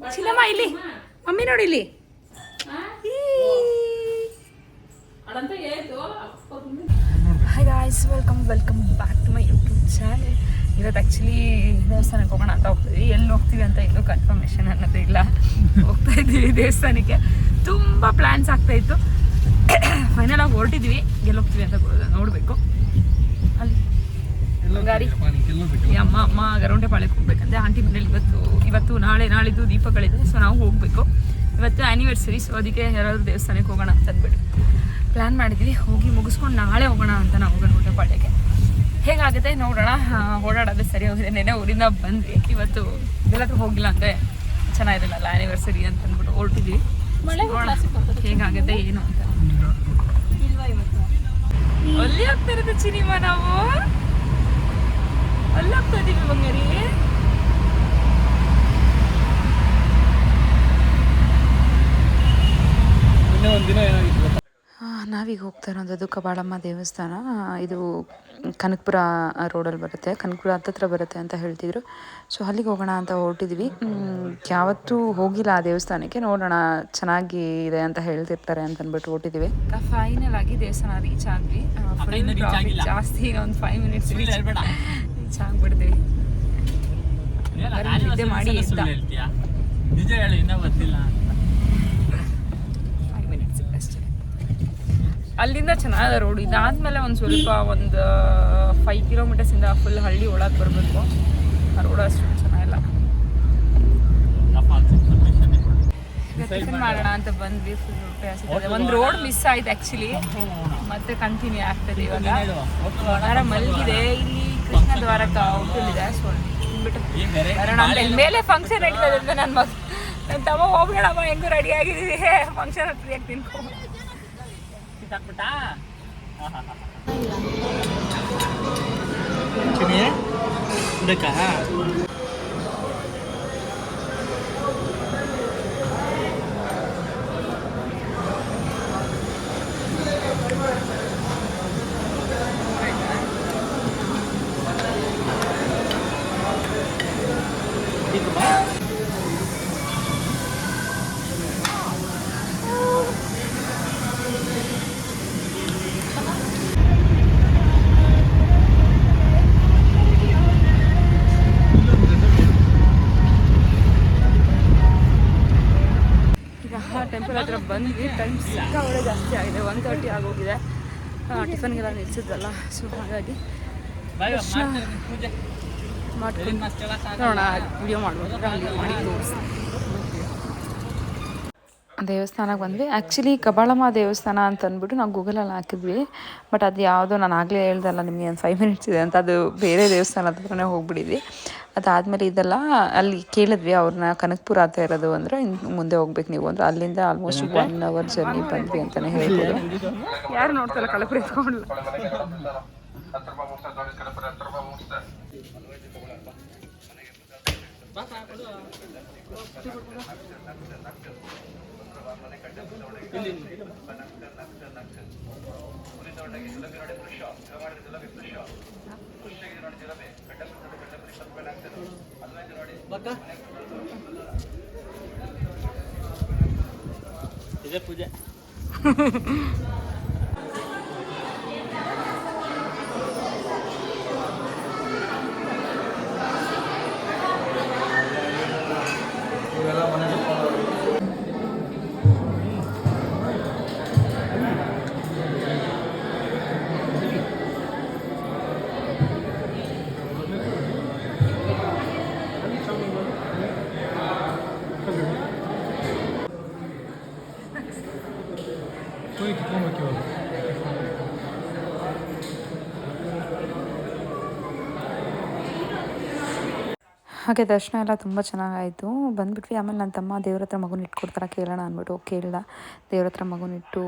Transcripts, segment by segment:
ಚಿನ್ನಮ್ಮ ಇಲ್ಲಿ ಮಮ್ಮಿ ನೋಡಿ ಇಲ್ಲಿ. Hi guys, welcome back to my YouTube channel. ಇವತ್ತು ಆ್ಯಕ್ಚುಲಿ ದೇವಸ್ಥಾನಕ್ಕೆ ಹೋಗೋಣ ಅಂತ ಹೋಗ್ತೀವಿ. ಎಲ್ಲಿ ಹೋಗ್ತೀವಿ ಅಂತ ಇನ್ನೂ ಕನ್ಫರ್ಮೇಷನ್ ಅನ್ನೋದು ಇಲ್ಲ. ಹೋಗ್ತಾ ಇದ್ದೀವಿ ದೇವಸ್ಥಾನಕ್ಕೆ. ತುಂಬ ಪ್ಲ್ಯಾನ್ಸ್ ಆಗ್ತಾಯಿತ್ತು. ಫೈನಲ್ ಆಗಿ ಹೊರಟಿದ್ವಿ. ಎಲ್ಲಿ ಹೋಗ್ತೀವಿ ಅಂತ ನೋಡಬೇಕು. ಅಲ್ಲಿ ಗಾಡಿ ಅಮ್ಮ ಗರುಂಟೆಪಾಳ್ಯಕ್ಕೆ ಹೋಗ್ಬೇಕಂತೆ. ಆಂಟಿ ಮನೇಲಿ ಇವತ್ತು ನಾಳಿದ್ದು ದೀಪಗಳಿದೆ. ಸೊ ನಾವು ಹೋಗಬೇಕು. ಇವತ್ತು ಆ್ಯನಿವರ್ಸರಿ. ಸೊ ಅದಕ್ಕೆ ಯಾರಾದರೂ ದೇವಸ್ಥಾನಕ್ಕೆ ಹೋಗೋಣ ಅಂತ ಅಂದ್ಬಿಟ್ಟು ಪ್ಲ್ಯಾನ್ ಮಾಡಿದ್ವಿ. ಹೋಗಿ ಮುಗಿಸ್ಕೊಂಡು ನಾಳೆ ಹೋಗೋಣ ಅಂತ ನಾವು ಗರುಂಟೆಪಾಳ್ಯಕ್ಕೆ. ಹೇಗಾಗುತ್ತೆ ನೋಡೋಣ. ಓಡಾಡೋದೇ ಸರಿ ಹೋಗಿದೆ. ನೆನೆ ಊರಿಂದ ಬಂದ್ವಿ. ಇವತ್ತು ಎಲ್ಲಾದ್ರೂ ಹೋಗಿಲ್ಲ ಅಂದರೆ ಚೆನ್ನಾಗಿರಲಿಲ್ಲ ಆ್ಯನಿವರ್ಸರಿ ಅಂತ ಅಂದ್ಬಿಟ್ಟು ಹೊರಟಿದ್ವಿ. ಹೇಗಾಗುತ್ತೆ ಏನು ಅಂತ. ಅಲ್ಲಿ ಹೋಗ್ತಾ ಇರೋದು ಚಿನಿಮಾ. ನಾವು ಅಲ್ಲಿ ಹೋಗ್ತಾ ಇದ್ದೀವಿ ಬಂಗಾರಿ. ನಾವೀಗ ಹೋಗ್ತಾ ಇರೋದು ಕಬಾಳಮ್ಮ ದೇವಸ್ಥಾನ. ಇದು ಕನಕಪುರ ರೋಡಲ್ಲಿ ಬರುತ್ತೆ. ಕನಕಪುರ ಹತ್ತತ್ರ ಬರುತ್ತೆ ಅಂತ ಹೇಳ್ತಿದ್ರು. ಸೊ ಅಲ್ಲಿಗೆ ಹೋಗೋಣ ಅಂತ ಹೊರಟಿದ್ವಿ. ಯಾವತ್ತೂ ಹೋಗಿಲ್ಲ ಆ ದೇವಸ್ಥಾನಕ್ಕೆ. ನೋಡೋಣ, ಚೆನ್ನಾಗಿ ಇದೆ ಅಂತ ಹೇಳ್ತಿರ್ತಾರೆ ಅಂತ ಅಂದ್ಬಿಟ್ಟು ಹೊರಟಿದ್ವಿ. ಫೈನಲ್ ಆಗಿ ದೇವಸ್ಥಾನ ರೀಚ್ ಆದ್ವಿ. ಜಾಸ್ತಿ ಈಗ ಒಂದು 5 ಮಿನಿಟ್ಸ್ ರೀಚ್ ಆಗ್ಬಿಡ್ತೀವಿ. ನಿದ್ದೆ ಮಾಡಿ ಎದ್ದ. 5 ಮಿನಿಟ್ಸ್ ಅಷ್ಟೇ. ಅಲ್ಲಿಂದ ಚೆನ್ನಾಗಿದೆ ರೋಡ್. ಇದಾದ್ಮೇಲೆ ಒಂದು 5 ಕಿಲೋಮೀಟರ್ಸಿಂದ ಫುಲ್ ಹಳ್ಳಿ ಒಳಗೆ ಬರಬೇಕು. ಆ ರೋಡ್ ಅಷ್ಟು ಚೆನ್ನಾಗಿಲ್ಲ. ಟಿಫನ್ ಮಾಡೋಣ ಅಂತ ಬಂದ್ವಿ. ಫುಲ್ ಹೊಟ್ಟೆ ಹಸಿತದೆ. ಒಂದು ರೋಡ್ ಮಿಸ್ ಆಯ್ತು ಆ್ಯಕ್ಚುಲಿ. ಮತ್ತೆ ಕಂಟಿನ್ಯೂ ಆಗ್ತದೆ. ಇವಾಗ ಮಲಗಿದೆ. ಇಲ್ಲಿ ಕೃಷ್ಣ ದ್ವಾರಕ ಹೋಟೆಲ್ ಇದೆ. ಸೊ ಬಿಟ್ಟು ಬರೋಣ ಅಂತ. ಇಲ್ಲಿ ಮೇಲೆ ಫಂಕ್ಷನ್ ನಡೀತದೆ ಅಂತ ನನ್ನ ತಮ್ಮ ಹೋಗ್ಬೇಡಮ್ಮ, ಹೆಂಗೂ ರೆಡಿ ಆಗಿದ್ದೀವಿ. ಫಂಕ್ಷನ್ ಫ್ರೀಯಾಗಿ ತಿನ್ಕೊ. ಟೆಂಪಲ್ ಹತ್ರ ಬಂದ್ವಿ. ಟೈಮ್ ಸಿಕ್ಕಾಗಡೆ ಜಾಸ್ತಿ ಆಗಿದೆ. 1:30 ಆಗೋಗಿದೆ. ಟಿಫನ್ಗೆಲ್ಲ ನಿಲ್ಸಿದ್ವಲ್ಲ. ಸೊ ಹಾಗಾಗಿ ಮಾಡ್ಕೊಂಡು ನೋಡೋಣ. ವಿಡಿಯೋ ಮಾಡ್ಬೋದು. ವಿಡಿಯೋ ಮಾಡಿ ತೋರಿಸ್ತೀನಿ. ದೇವಸ್ಥಾನಕ್ಕೆ ಬಂದ್ವಿ. ಆ್ಯಕ್ಚುಲಿ ಕಬಾಳಮ್ಮ ದೇವಸ್ಥಾನ ಅಂತ ಅಂದ್ಬಿಟ್ಟು ನಾವು ಗೂಗಲಲ್ಲಿ ಹಾಕಿದ್ವಿ. ಬಟ್ ಅದು ಯಾವುದೋ ನಾನು ಆಗಲೇ ಹೇಳ್ದಲ್ಲ ನಿಮಗೆ ಒಂದು 5 ಮಿನಿಟ್ಸ್ ಇದೆ ಅಂತ. ಅದು ಬೇರೆ ದೇವಸ್ಥಾನ ಹತ್ರನೇ ಹೋಗ್ಬಿಟ್ಟಿದ್ವಿ. ಅದಾದಮೇಲೆ ಇದೆಲ್ಲ ಅಲ್ಲಿ ಕೇಳಿದ್ವಿ ಅವ್ರನ್ನ. ಕನಕಪುರ ಹತ್ರ ಇರೋದು ಅಂದರೆ ಇನ್ನು ಮುಂದೆ ಹೋಗ್ಬೇಕು ನೀವು ಅಂದರೆ. ಅಲ್ಲಿಂದ ಆಲ್ಮೋಸ್ಟ್ 1 ಅವರ್ ಜರ್ನಿ ಬಂದ್ವಿ ಅಂತಲೇ ಹೇಳ್ಬೋದು. ಯಾರು ನೋಡ್ತಲ್ಲ ಕಳಪುರ ಎತ್ಕೊಂಡು. ಇದೇ ಪೂಜೆ. ಹಾಗೆ ದರ್ಶನ ಎಲ್ಲ ತುಂಬ ಚೆನ್ನಾಗಾಯಿತು. ಬಂದುಬಿಟ್ವಿ. ಆಮೇಲೆ ನನ್ನ ತಮ್ಮ ದೇವ್ರ ಹತ್ರ ಮಗುನ ಇಟ್ಕೊಡ್ತಾರೆ ಕೇಳೋಣ ಅಂದ್ಬಿಟ್ಟು ಕೇಳ್ದ. ದೇವ್ರ ಹತ್ರ ಮಗುನಿಟ್ಟು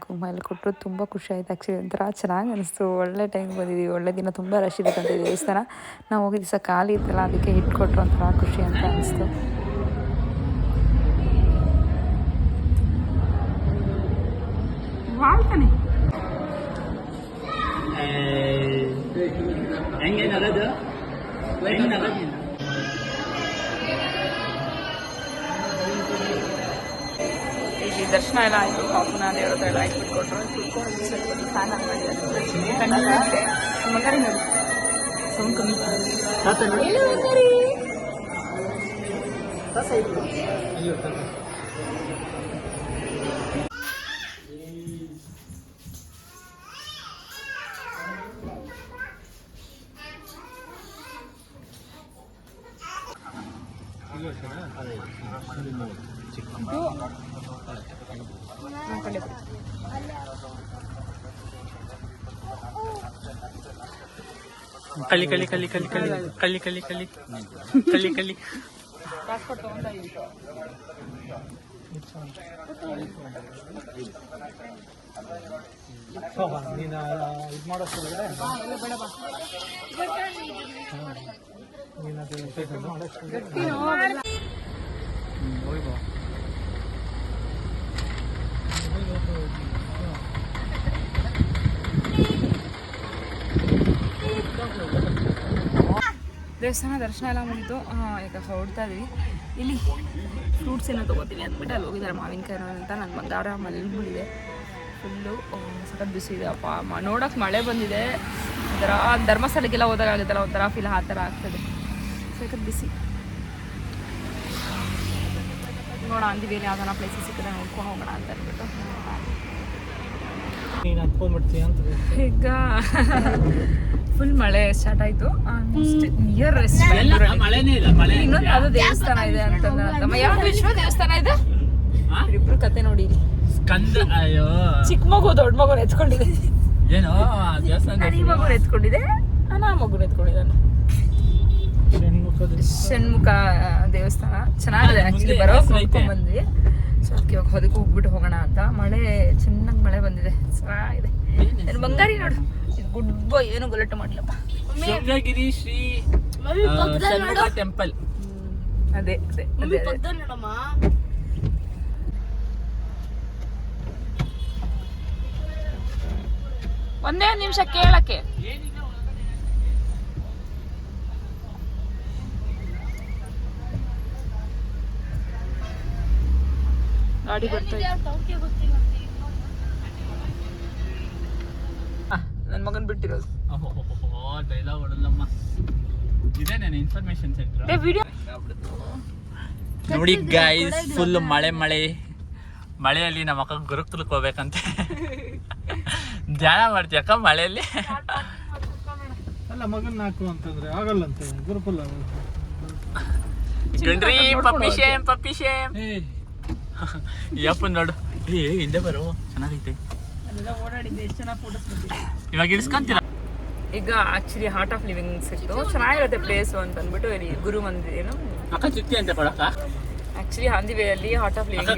ಕುಂಕುಮ ಎಲ್ಲ ಕೊಟ್ಟರು. ತುಂಬ ಖುಷಿ ಆಯಿತು. ಆ್ಯಕ್ಚುಲಿ ಒಂಥರ ಚೆನ್ನಾಗಿ ಅನಿಸ್ತು. ಒಳ್ಳೆ ಟೈಮ್ ಬಂದಿದ್ದೀವಿ. ಒಳ್ಳೆ ದಿನ. ತುಂಬ ರಶ್ ಇರುತ್ತಂತೆ ದೇವಸ್ಥಾನ. ನಾವು ಹೋಗಿದ್ದ ದಿವಸ ಖಾಲಿ ಇತ್ತಲ್ಲ, ಅದಕ್ಕೆ ಇಟ್ಕೊಟ್ರು. ಒಂಥರ ಖುಷಿ ಅಂತ ಅನಿಸ್ತು. ವಾಲ್ತಾನೆ ಹೆಂಗೆ ನಗದು ಹೆಂಗೆ ನಗದು ಇಲ್ಲಿ ದರ್ಶನ ಎಲ್ಲ ಆಯಿತು. ಪಾಪುನ ದೇವ್ರ ಹತ್ರ ಎಲ್ಲ ಇಟ್ಬಿಟ್ಕೊಟ್ರು. ಕುತ್ಕೊಂಡು ಸ್ವಲ್ಪ ಫ್ಯಾನ್ ಆನ್ ಮಾಡಿದ್ದಾರೆ. ಕಣ್ಣಿಗೆ ಮಂಗಾರಿ ನೋಡಿ ಸೌಂಡ್ ಕಮ್ಮಿ. ಕಲಿ ಕಲಿ ಕಲಿ ಕಲಿ ಕಲಿ ಕಲಿ ಕಲಿ ಕಲಿ ಕಲಿ ಕಲಿ ಪಾಸ್ಪೋರ್ಟ್ ತಗೊಂಡ ನೀನು ಇದು ಮಾಡೋಷ್ಟು ದೇವಸ್ಥಾನ ದರ್ಶನ ಎಲ್ಲ ಮುಗಿತು. ಈಗ ಹೊರಡ್ತಾ ಇದೀವಿ. ಇಲ್ಲಿ ಫ್ರೂಟ್ಸ್ ಏನೋ ತೊಗೋತೀವಿ ಅಂದ್ಬಿಟ್ಟು ಅಲ್ಲಿ ಹೋಗಿದ್ದಾರೆ. ಮಾವಿನಕಾಯಿ ಅಂತ ನನ್ನ ಬಂಗಾರ ಮಲ್ಬಿಟ್ಟಿದೆ. ಫುಲ್ಲು ಸಖತ್ ಬಿಸಿ ಇದೆ ಅಪ್ಪ. ನೋಡೋಕೆ ಮಳೆ ಬಂದಿದೆ. ಒಂಥರ ಧರ್ಮಸ್ಥಳಕ್ಕೆಲ್ಲ ಹೋದಾಗತ್ತಲ್ಲ ಒಂಥರ ಫೀಲ್ ಆ ಥರ ಆಗ್ತದೆ. ಸಖತ್ ಬಿಸಿ. ನೋಡೋಣ ಅಂದಿವೇನು ಯಾವ್ದಾನ ಪ್ಲೇಸಸ್ ಸಿಕ್ಕಿದ್ರೆ ನೋಡ್ಕೊಂಡು ಹೋಗೋಣ ಅಂತ ಅಂದ್ಬಿಟ್ಟು ನೀನು ಹತ್ಕೊಂಡ್ಬಿಡ್ತೀಯ ಅಂತ ಈಗ ಫುಲ್ ಮಳೆ ಸ್ಟಾರ್ಟ್ ಆಯ್ತು. ಆಲ್ಮೋಸ್ಟ್ ನಿಯರ್ ಇನ್ನೊಂದು ಯಾವ್ದೋ ದೇವಸ್ಥಾನ ಇದೆ ಅಂತಂದ್ರೆ ಯಾವ್ದು ವಿಶ್ವ ದೇವಸ್ಥಾನ ಇದೆ. ಇಬ್ರು ಕತೆ ನೋಡಿ. ಚಿಕ್ಕ ಮಗು ದೊಡ್ಡ ಮಗುನ ಎತ್ಕೊಂಡಿದೆ. ಏನೋ ಈ ಮಗುನ ಎತ್ಕೊಂಡಿದೆ. ನಾ ಮಗುನ ಎತ್ಕೊಂಡಿದ್ದಾನೆ. ಷಣ್ಮುಖ ದೇವಸ್ಥಾನ ಚೆನ್ನಾಗಿದೆ. ಆಕ್ಚುಲಿ ಬರೋಕೆ ನೋಡ್ಕೊಂಡ್ ಬಂದ್ವಿ. ಸೊ ಅದಕ್ಕೆ ಇವಾಗ ಹೊದಕ್ಕೆ ಹೋಗ್ಬಿಟ್ಟು ಹೋಗೋಣ ಅಂತ. ಮಳೆ ಚೆನ್ನಾಗಿ ಮಳೆ ಬಂದಿದೆ. ಚೆನ್ನಾಗಿದೆ. ನನ್ನ ಬಂಗಾರಿ ನೋಡು ಗುಡ್ ಬಾಯ್. ಏನು ಗಲಾಟೆ ಮಾಡ್ಲಪ್ಪ. ಶೃಂಗಗಿರಿ ಶ್ರೀ ಟೆಂಪಲ್. ಅದೇ ಅದೇ ಒಂದೇ ನಿಮಿಷ ಕೇಳಕ್ಕೆ. ಗಾಡಿ ಬರ್ತಾ ನನ್ನ ಮಗನ್ ಬಿಟ್ಟಿರೋದು. ಡೈಲಾಗ್ ಹೊಡಲ್ಲಮ್ಮ. ಇದೆ ನನ್ನ ಇನ್ಫಾರ್ಮೇಶನ್ ಸೆಂಟರ್. ವಿಡಿಯೋ ನೋಡಿ ಗೈಸ್, ಫುಲ್ ಮಳೆ ಮಳೆ ಮಳೆಯಲ್ಲಿ ನಮ್ಮ ಅಕ್ಕ ಗುರುಕುಲಕ್ಕೆ ಹೋಗ್ಬೇಕಂತೆ. ಧ್ಯಾನ ಮಾಡ್ತೀಯಕ್ಕ ಮಳೆಯಲ್ಲಿ? ಅಲ್ಲ ಮಗನ್ ಹಾಕು ಅಂತಂದ್ರೆ ಆಗಲ್ಲಂತೆ. ಗುರುಕುಲ ಗಂಡ್ರಿ ಪಪ್ಪಿ ಶೇಮ್ ಪಪ್ಪಿ ಶೇಮ್. ಯಪ್ಪ ನೋಡು. ಹಿಂದೆ ಬರೋ ಚೆನ್ನಾಗೈತೆ. ಓಡಾಡಿದ್ದೆ ಎಷ್ಟು ಚೆನ್ನಾಗಿ ಫೋಟೋಸ್ ಬಂದಿದೆ. ಇವಾಗ ಇಳಿಸ್ಕೊಂತೀರಾ? ಈಗ ಆಕ್ಚುಲಿ ಹಾರ್ಟ್ ಆಫ್ ಲಿವಿಂಗ್ ಸಿಕ್ತು. ಚೆನ್ನಾಗಿರುತ್ತೆ ಪ್ಲೇಸು ಅಂತ ಅಂದ್ಬಿಟ್ಟು ಇಲ್ಲಿ ಗುರು ಮಂದಿರ ಏನು ಅಕ್ಕ ಚುಕ್ಕಿ ಅಂತ ಕೊಡಕ್ಕ. ಆಕ್ಚುಲಿ ಹಾಂದಿವೆಯಲ್ಲಿ ಹಾರ್ಟ್ ಆಫ್ ಲಿವಿಂಗ್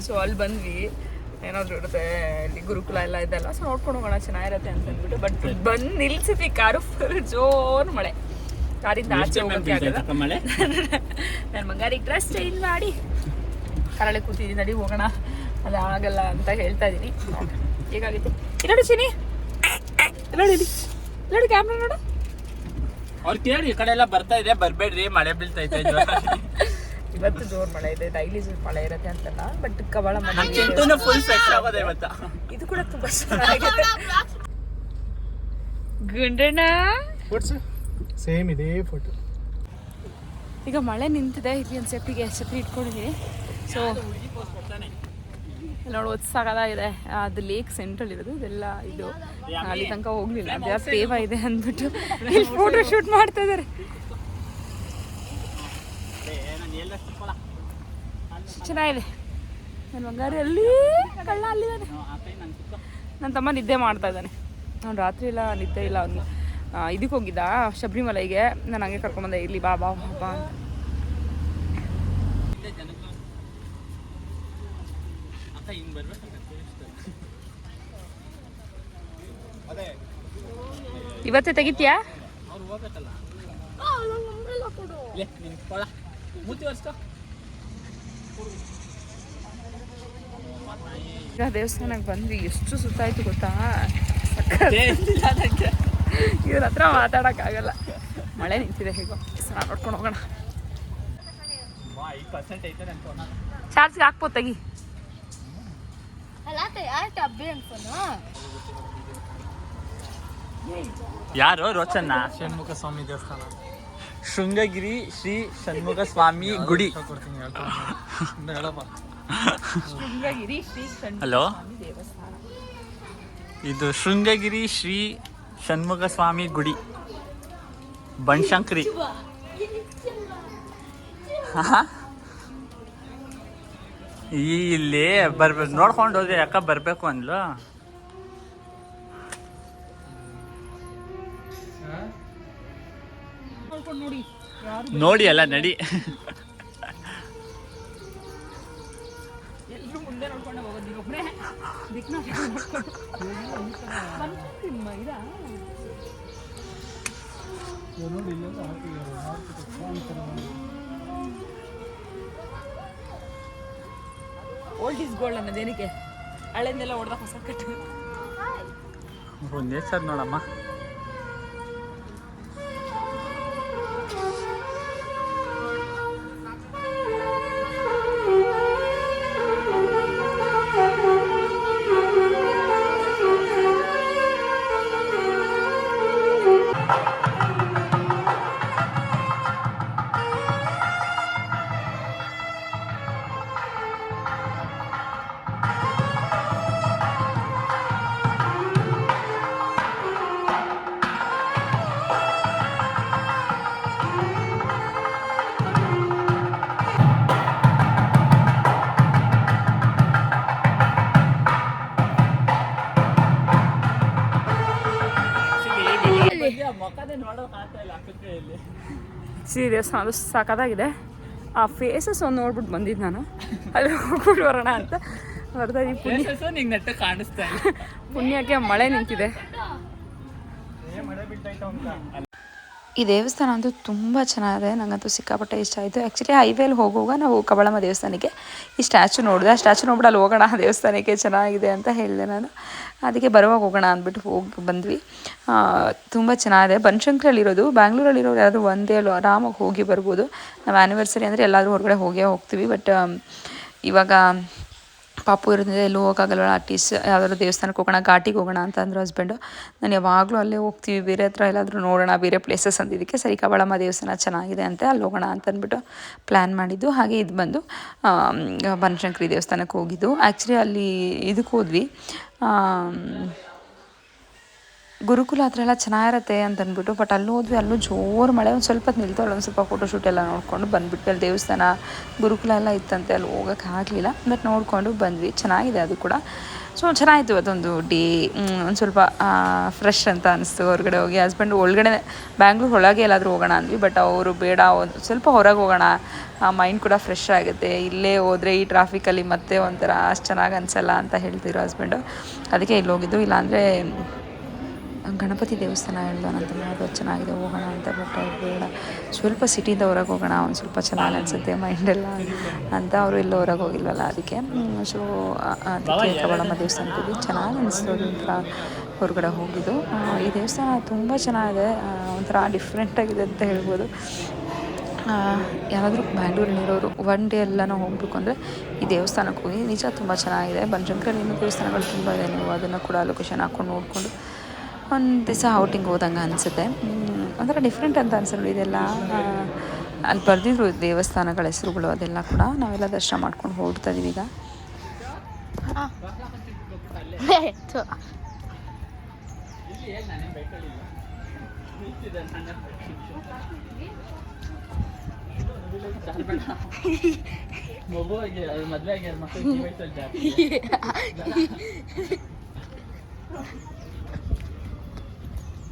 ಸೊ ಅಲ್ಲಿ ಬಂದ್ವಿ. ಏನಾದ್ರು ಇರುತ್ತೆ ಇಲ್ಲಿ ಗುರುಕುಲ ಎಲ್ಲ ಇದೆಲ್ಲ. ಸೊ ನೋಡ್ಕೊಂಡು ಹೋಗೋಣ ಚೆನ್ನಾಗಿರುತ್ತೆ ಅಂತ ಅಂದ್ಬಿಟ್ಟು. ಬಟ್ ಬಂದು ನಿಲ್ಸಿದ್ವಿ ಕಾರು. ಫುಲ್ ಜೋರ್ ಮಳೆ. ಕಾರಿಂದ ಆಚೆ ಹೋಗೋಕ್ಕೆ ಆಗಲ್ಲ. ನನ್ನ ಮಂಗಾರಿಗೆ ಡ್ರೆಸ್ ಚೇಂಜ್ ಮಾಡಿ ಕರಳೆ ಕೂತಿದ್ದೀನಿ. ನಡಿ ಹೋಗೋಣ. ಅದು ಆಗಲ್ಲ ಅಂತ ಹೇಳ್ತಾ ಇದ್ದೀನಿ. ಹೇಗಾಗಿತ್ತು ನೋಡಿ ಚಿನಿ. ನೋಡಿ ನೋಡಿ ಕ್ಯಾಮ್ರಾ ನೋಡು. ಅವ್ರು ಕೇಳಿ ಈ ಕಡೆ ಎಲ್ಲ ಬರ್ತಾ ಇದೆ, ಬರ್ಬೇಡ್ರಿ ಮಳೆ ಬೀಳ್ತೈತೆ. ಇವತ್ತು ಜೋರ್ ಮಳೆ ಇದೆ. ಡೈಲಿ ಮಳೆ ಇರುತ್ತೆ ಅಂತಲ್ಲ. ಬಟ್ ಕವಳ ಇದು ಕೂಡ ತುಂಬಾ ಚೆನ್ನಾಗಿದೆ. ಗುಂಡಣ್ಣ ಸೇಮ್ ಇದೆ ಫೋಟೋ. ಈಗ ಮಳೆ ನಿಂತಿದೆ. ಇಲ್ಲಿ ಒಂದು ಛತ್ರಿ ಇಟ್ಕೊಂಡಿದ್ದೀನಿ. ಸೊ ನೋಡಿ ಸಾಕಾಗಿದೆ. ಅದು ಲೇಕ್ ಸೆಂಟ್ರಲ್ ಇರೋದು. ಇದೆಲ್ಲ ಇದು ಅಲ್ಲಿ ತನಕ ಹೋಗ್ಲಿಲ್ಲ. ಅದೇ ಸೇವ ಇದೆ ಅಂದ್ಬಿಟ್ಟು ಇಲ್ಲಿ ಫೋಟೋ ಶೂಟ್ ಮಾಡ್ತಾ ಇದ್ದಾರೆ. ಚೆನ್ನಾಗಿದೆ. ನನ್ನ ಬಂಗಾರಿ ಅಲ್ಲಿ ಕಳ್ಳ ಅಲ್ಲಿದ್ದಾನೆ. ನನ್ನ ತಮ್ಮ ನಿದ್ದೆ ಮಾಡ್ತಾ ಇದ್ದಾನೆ. ಅವ್ನು ರಾತ್ರಿ ಎಲ್ಲ ನಿದ್ದೆ ಇಲ್ಲ. ಅವನು ಇದಕ್ಕೆ ಹೋಗಿದ್ದ ಶಬರಿಮಲೆಗೆ. ನಾನು ಹಂಗೆ ಕರ್ಕೊಂಬಂದೆ. ಇಲ್ಲಿ ಬಾ ಬಾ ಬಾ ಅಂತ. ಇವತ್ತೇ ತೆಗಿತೀಯಾ? ಈಗ ದೇವಸ್ಥಾನಕ್ಕೆ ಬಂದ್ವಿ. ಎಷ್ಟು ಸುತ್ತಾಯ್ತು ಗೊತ್ತಾ? ಇವ್ರ ಹತ್ರ ಮಾತಾಡೋಕ್ಕಾಗಲ್ಲ. ಮಳೆ ನಿಂತಿದೆ. ಹೇಗೋ ನೋಡ್ಕೊಂಡು ಹೋಗೋಣ. 5% ಐತೆ ನನ್ನ ಫೋನ್. ಚಾರ್ಜ್ಗೆ ಹಾಕ್ಬೋದು ತೆಗಿ. ಯಾರು ರೋಚನ್ನ? ಷಣ್ಮುಖ ಸ್ವಾಮಿ ದೇವಸ್ಥಾನ, ಶೃಂಗಗಿರಿ ಶ್ರೀ ಷಣ್ಮುಖ ಸ್ವಾಮಿ ಗುಡಿ. ಕೊಡ್ತೀನಿ ಹೇಳಪ್ಪ. ಶೃಂಗಗಿರಿ ಶ್ರೀ ಹಲೋ, ಸ್ವಾಮಿ ದೇವಸ್ಥಾನ. ಇದು ಶೃಂಗಗಿರಿ ಶ್ರೀ ಷಣ್ಮುಖ ಸ್ವಾಮಿ ಗುಡಿ, ಬನಶಂಕರಿ. ಇಲ್ಲಿ ಬರ್ಬೇಕು, ನೋಡ್ಕೊಂಡು ಹೋದ್ರೆ ಯಾಕ ಬರ್ಬೇಕು ಅಂದ್ಲು. ನೋಡಿ ನೋಡಿ ಅಲ್ಲ ನಡಿ. ಎಲ್ಲರೂ ಮುಂದೆ ನೋಡ್ಕೊಂಡೆ ಹೋಗೋದು, ನೀವೊಬ್ಬರೇ ದಿಕ್ನ ನೋಡಿ ಇಲ್ಲೆಲ್ಲ ಹಾಕಿದ್ದಾರೆ. ಓಲ್ಡ್ ಈಸ್ ಗೋಲ್ಡ್ ಅನ್ನೋದೇನಕ್ಕೆ? ಹಳೆಂದೆಲ್ಲ ಹೊಡೆದ ಹೊಸ ಕಟ್ಟು. ನೇಚರ್ ನೋಡಮ್ಮ. ಶ್ರೀ ದೇವಸ್ಥಾನ ಅದು ಸಖತ್ತಾಗಿದೆ. ಆ ಫೇಸಸ್ ಒಂದು ನೋಡ್ಬಿಟ್ಟು ಬಂದಿದ್ದು ನಾನು, ಅಲ್ಲಿ ಹೋಗ್ಬಿಟ್ಟು ಬರೋಣ ಅಂತ ಬರ್ತಾ ಇದ್ದೀವಿ. ಪುಣ್ಯ ನಿಂಗೆ ನೆಟ್ಟ ಕಾಣಿಸ್ತಾ ಇಲ್ಲ. ಪುಣ್ಯಕ್ಕೆ ಮಳೆ ನಿಂತಿದೆ. ಈ ದೇವಸ್ಥಾನ ಅಂತೂ ತುಂಬ ಚೆನ್ನಾಗಿದೆ, ನನಗಂತೂ ಸಿಕ್ಕಾಪಟ್ಟೆ ಇಷ್ಟ ಆಯಿತು. ಆ್ಯಕ್ಚುಲಿ ಹೈವೇಲಿ ಹೋಗುವಾಗ ನಾವು ಕಬಳಮ್ಮ ದೇವಸ್ಥಾನಕ್ಕೆ ಈ ಸ್ಟ್ಯಾಚು ನೋಡಿದೆ. ಆ ಸ್ಟ್ಯಾಚು ನೋಡ್ಬಿಟ್ಟು ಅಲ್ಲಿ ಹೋಗೋಣ ದೇವಸ್ಥಾನಕ್ಕೆ ಚೆನ್ನಾಗಿದೆ ಅಂತ ಹೇಳಿದೆ ನಾನು. ಅದಕ್ಕೆ ಬರುವಾಗ ಹೋಗೋಣ ಅಂದ್ಬಿಟ್ಟು ಹೋಗಿ ಬಂದ್ವಿ. ತುಂಬ ಚೆನ್ನಾಗಿದೆ. ಬನಶಂಕರಿಯಲ್ಲಿರೋದು. ಬ್ಯಾಂಗ್ಳೂರಲ್ಲಿರೋರು ಯಾರಾದರೂ ಒಂದೇ ಆರಾಮಾಗಿ ಹೋಗಿ ಬರ್ಬೋದು. ನಾವು ಆ್ಯನಿವರ್ಸರಿ ಅಂದರೆ ಎಲ್ಲಾದರೂ ಹೊರಗಡೆ ಹೋಗ್ತೀವಿ. ಬಟ್ ಇವಾಗ ಪಾಪು ಇರೋದ್ರಿಂದ ಎಲ್ಲೂ ಹೋಗೋಕ್ಕಾಗಲ್ಲ. ಅಟ್ಲೀಸ್ಟ್ ಯಾವ್ದಾದ್ರು ದೇವಸ್ಥಾನಕ್ಕೆ ಹೋಗೋಣ, ಘಾಟಿಗೆ ಹೋಗೋಣ ಅಂತ ಅಂದರು ಹಸ್ಬೆಂಡು. ನಾನು ಯಾವಾಗಲೂ ಅಲ್ಲೇ ಹೋಗ್ತೀವಿ, ಬೇರೆ ಹತ್ರ ಎಲ್ಲಾದರೂ ನೋಡೋಣ, ಬೇರೆ ಪ್ಲೇಸಸ್ ಅಂದಿದ್ದಕ್ಕೆ ಸರಿ ಕಬಳಮ್ಮ ದೇವಸ್ಥಾನ ಚೆನ್ನಾಗಿದೆ ಅಂತ ಅಲ್ಲಿ ಹೋಗೋಣ ಅಂತ ಅಂದ್ಬಿಟ್ಟು ಪ್ಲ್ಯಾನ್ ಮಾಡಿದ್ದು. ಹಾಗೆ ಇದು ಬಂದು ಬನಶಂಕರಿ ದೇವಸ್ಥಾನಕ್ಕೆ ಹೋಗಿದ್ದು. ಆ್ಯಕ್ಚುಲಿ ಅಲ್ಲಿ ಇದಕ್ಕೆ ಹೋದ್ವಿ, ಗುರುಕುಲ ಹತ್ರ ಎಲ್ಲ ಚೆನ್ನಾಗಿರತ್ತೆ ಅಂತ ಅಂದ್ಬಿಟ್ಟು. ಬಟ್ ಅಲ್ಲಿ ಹೋದ್ವಿ, ಅಲ್ಲೂ ಜೋರು ಮಳೆ. ಒಂದು ಸ್ವಲ್ಪ ನಿಲ್ತು, ಅಲ್ಲೊಂದು ಸ್ವಲ್ಪ ಫೋಟೋಶೂಟ್ ಎಲ್ಲ ನೋಡಿಕೊಂಡು ಬಂದುಬಿಟ್ಟು ಅಲ್ಲಿ ದೇವಸ್ಥಾನ ಗುರುಕುಲ ಎಲ್ಲ ಇತ್ತಂತೆ, ಅಲ್ಲಿ ಹೋಗೋಕ್ಕೆ ಆಗಲಿಲ್ಲ. ಬಟ್ ನೋಡಿಕೊಂಡು ಬಂದ್ವಿ. ಚೆನ್ನಾಗಿದೆ ಅದು ಕೂಡ. ಸೊ ಚೆನ್ನಾಗಿತ್ತು ಅದೊಂದು ಡೇ. ಒಂದು ಸ್ವಲ್ಪ ಫ್ರೆಶ್ ಅಂತ ಅನಿಸ್ತು ಹೊರಗಡೆ ಹೋಗಿ. ಹಸ್ಬೆಂಡು ಒಳಗಡೆ ಬ್ಯಾಂಗ್ಳೂರು ಒಳಗೆ ಎಲ್ಲಾದರೂ ಹೋಗೋಣ ಅಂದ್ವಿ. ಬಟ್ ಅವರು ಬೇಡ, ಒಂದು ಸ್ವಲ್ಪ ಹೊರಗೆ ಹೋಗೋಣ, ಮೈಂಡ್ ಕೂಡ ಫ್ರೆಶ್ ಆಗುತ್ತೆ. ಇಲ್ಲೇ ಹೋದರೆ ಈ ಟ್ರಾಫಿಕಲ್ಲಿ ಮತ್ತೆ ಒಂಥರ ಅಷ್ಟು ಚೆನ್ನಾಗಿ ಅನಿಸಲ್ಲ ಅಂತ ಹೇಳ್ತಿದ್ರು ಹಸ್ಬೆಂಡು. ಅದಕ್ಕೆ ಇಲ್ಲಿ ಹೋಗಿದ್ದು. ಇಲ್ಲಾಂದರೆ ಗಣಪತಿ ದೇವಸ್ಥಾನ ಹೇಳ್ದವನಂತ ಮಾಡೋದು ಚೆನ್ನಾಗಿದೆ, ಹೋಗೋಣ ಅಂತ. ಬಟ್ ಬೇಡ, ಸ್ವಲ್ಪ ಸಿಟಿಯಿಂದ ಹೊರಗೆ ಹೋಗೋಣ, ಒಂದು ಸ್ವಲ್ಪ ಚೆನ್ನಾಗಿ ಅನಿಸುತ್ತೆ ಮೈಂಡೆಲ್ಲ ಅಂತ. ಅವರು ಎಲ್ಲ ಹೊರಗೆ ಹೋಗಿಲ್ವಲ್ಲ, ಅದಕ್ಕೆ. ಸೊ ಅದಕ್ಕೆ ಕಬಳಮ್ಮ ದೇವಸ್ಥಾನಕ್ಕೆ ಹೋಗಿ ಚೆನ್ನಾಗಿ ಅನಿಸ್ತದೆ. ಒಂಥರ ಹೊರಗಡೆ ಹೋಗಿದ್ದು. ಈ ದೇವಸ್ಥಾನ ತುಂಬ ಚೆನ್ನಾಗಿದೆ, ಒಂಥರ ಡಿಫ್ರೆಂಟಾಗಿದೆ ಅಂತ ಹೇಳ್ಬೋದು. ಯಾರಾದರೂ ಬ್ಯಾಂಗ್ಳೂರಲ್ಲಿರೋರು ಒನ್ ಡೇ ಎಲ್ಲನೂ ಹೋಗಬೇಕು ಅಂದರೆ ಈ ದೇವಸ್ಥಾನಕ್ಕೆ ಹೋಗಿ. ನಿಜ ತುಂಬ ಚೆನ್ನಾಗಿದೆ. ಬನಶಂಕರಿ ಇನ್ನೂ ದೇವಸ್ಥಾನಗಳು ತುಂಬ ಇದೆ, ನೀವು ಅದನ್ನು ಕೂಡ ಲೊಕೇಶನ್ ಹಾಕ್ಕೊಂಡು ನೋಡಿಕೊಂಡು ಒಂದು ದಿವಸ ಔಟಿಂಗ್ ಹೋದಂಗೆ ಅನಿಸುತ್ತೆ. ಒಂಥರ ಡಿಫ್ರೆಂಟ್ ಅಂತ ಅನ್ಸಲ್ಲ ಇದೆಲ್ಲ. ಅಲ್ಲಿ ಬರೆದಿದ್ರು ದೇವಸ್ಥಾನಗಳ ಹೆಸರುಗಳು, ಅದೆಲ್ಲ ಕೂಡ ನಾವೆಲ್ಲ ದರ್ಶನ ಮಾಡ್ಕೊಂಡು ಹೋಗ್ತಾ ಇದೀವಿ ಈಗ.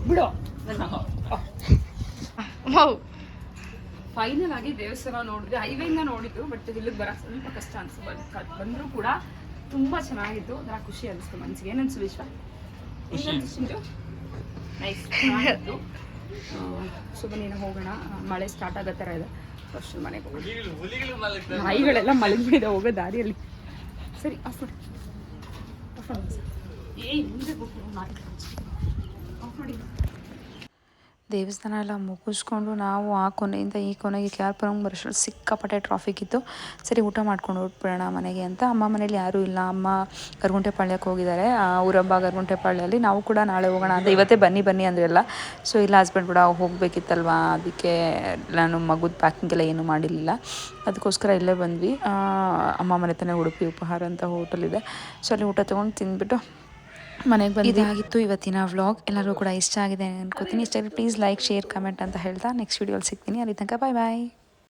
ಬಿಡು. ಫೈನಲ್ ಆಗಿ ದೇವಸ್ಥಾನ ನೋಡಿದ್ವಿ. ಹೈವೇಯಿಂದ ನೋಡಿದ್ದು, ಬಟ್ ಇಲ್ಲಿಗೆ ಬರೋಕ್ಕೆ ಸ್ವಲ್ಪ ಕಷ್ಟ ಅನಿಸ್ತು. ಬಂದರೂ ಕೂಡ ತುಂಬ ಚೆನ್ನಾಗಿತ್ತು. ಒಂಥರ ಖುಷಿ ಅನಿಸ್ತು ಮನಸ್ಸಿಗೆ. ಏನನ್ಸು ವಿಶ್ವ? ನೈಸ್ ಚೆನ್ನಾಗಿತ್ತು. ಸೊ ಬನ್ನಿ ಹೋಗೋಣ. ಮಳೆ ಸ್ಟಾರ್ಟ್ ಆಗೋ ಥರ ಇದೆ. ಫಸ್ಟ್ ಮನೆಗೆ ಹೋಗೋಣ. ನಾಯಿಗಳೆಲ್ಲ ಮಲಗಿಬಿಟ್ಟಿದೆ ಹೋಗೋ ದಾರಿಯಲ್ಲಿ. ಸರಿ ಆಫ್ ಮಾಡಿ, ಆಫ್ ಮಾಡಿ. ಮುಂದೆ ಆಫ್ ಮಾಡಿ. ದೇವಸ್ಥಾನ ಎಲ್ಲ ಮುಗಿಸ್ಕೊಂಡು ನಾವು ಆ ಕೊನೆಯಿಂದ ಈ ಕೊನೆಗೆ ಕ್ಯಾರ್ಪುರಂಗೆ ಬರೋಷ್ಟ್ರಲ್ಲಿ ಸಿಕ್ಕಾಪಟ್ಟೆ ಟ್ರಾಫಿಕ್ ಇತ್ತು. ಸರಿ ಊಟ ಮಾಡ್ಕೊಂಡು ಹೊರಟ್ಬಿಡೋಣ ಮನೆಗೆ ಅಂತ. ಅಮ್ಮ ಮನೇಲಿ ಯಾರೂ ಇಲ್ಲ, ಅಮ್ಮ ಗರ್ಗುಂಟೆಪಾಳ್ಯಕ್ಕೆ ಹೋಗಿದ್ದಾರೆ. ಊರಬ್ಬ ಗರ್ಗುಂಟೆಪಾಳ್ಯಲ್ಲಿ. ನಾವು ಕೂಡ ನಾಳೆ ಹೋಗೋಣ ಅಂತ ಇವತ್ತೇ ಬನ್ನಿ ಅಂದ್ರೆಲ್ಲ. ಸೊ ಇಲ್ಲ ಹಸ್ಬೆಂಡ್ ಕೂಡ ಹೋಗಬೇಕಿತ್ತಲ್ವ, ಅದಕ್ಕೆ ನಾನು ಮಗುದ ಪ್ಯಾಕಿಂಗ್ ಎಲ್ಲ ಏನೂ ಮಾಡಿರಲಿಲ್ಲ, ಅದಕ್ಕೋಸ್ಕರ ಇಲ್ಲೇ ಬಂದ್ವಿ. ಅಮ್ಮ ಮನೆ ತಾನೇ ಉಡುಪಿ ಉಪಹಾರ ಅಂತ ಹೋಟೆಲ್ ಇದೆ. ಸೊ ಅಲ್ಲಿ ಊಟ ತೊಗೊಂಡು ತಿಂದ್ಬಿಟ್ಟು ಮನೆಗೆ ಬಂದು ಇದಾಗಿತ್ತು ಇವತ್ತಿನ ವ್ಲಾಗ್. ಎಲ್ಲರೂ ಕೂಡ ಇಷ್ಟ ಆಗಿದೆ ಅನ್ಕೋತೀನಿ. ಇಷ್ಟ ಆದರೆ ಪ್ಲೀಸ್ ಲೈಕ್, ಶೇರ್, ಕಮೆಂಟ್ ಅಂತ ಹೇಳ್ತಾ ನೆಕ್ಸ್ಟ್ ವೀಡಿಯೋಲಿ ಸಿಗ್ತೀನಿ. ಅಲ್ಲಿ ತನಕ ಬಾಯ್.